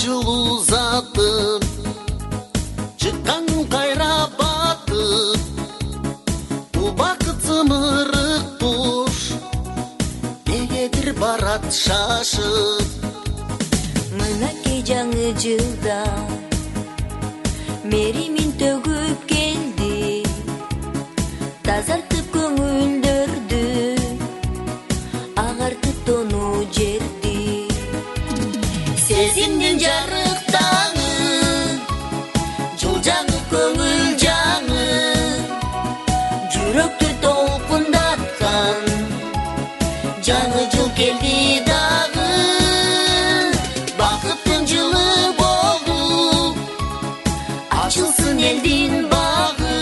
жылуу затым чыккан кайра батып бул бакыт зымырык куш негедир барат шашып мынакей жаңы жылда меримин төгүп келди тазартып көңүлдөрдү агартып тонуу жерди сезимдин жарык таңы жыл жаңы көңүл жаңы жүрөктү толкундаткан жаңы жыл келди дагы бакыттын жылы болуп ачылсын элдин багы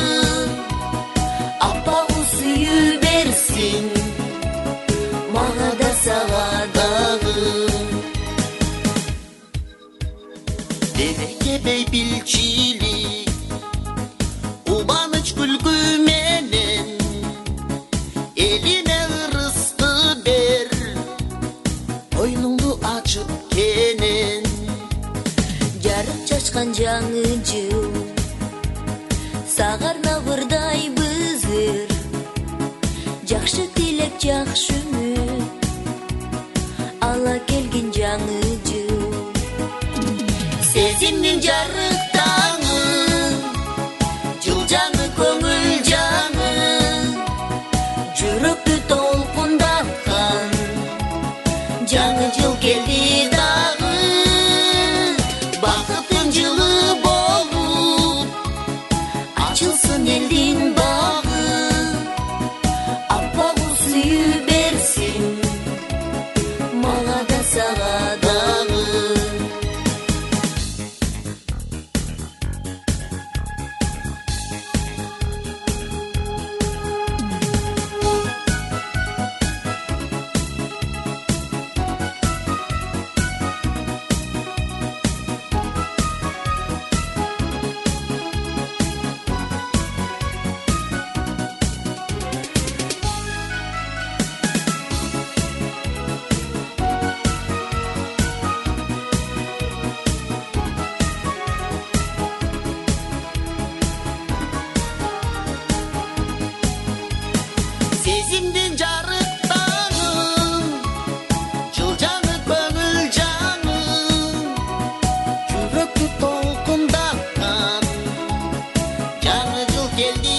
аппагы сүйүү берсин мага да сага дагы береке бейпилчилик кубаныч күлкү менен элине ырыскы бер койнуңду ачып кенен жарык чачкан жаңы жыл сага арнап ырдай бызыр жакшы тилек жакшы үмүт ала келгин жаңы жыл сезимдин жарык таңы жыл жаңы көңүл жаңы жүрөктү толкундаткан жаңы жыл келди дагы бакыттын жылы болуп ачылсын элдин багы аппагы сүйүү берсин мага да сага дагы сезимдин жарык таңы жыл жаңы көңүл жаңы жүрөктү толкундаткан жаңы жыл келди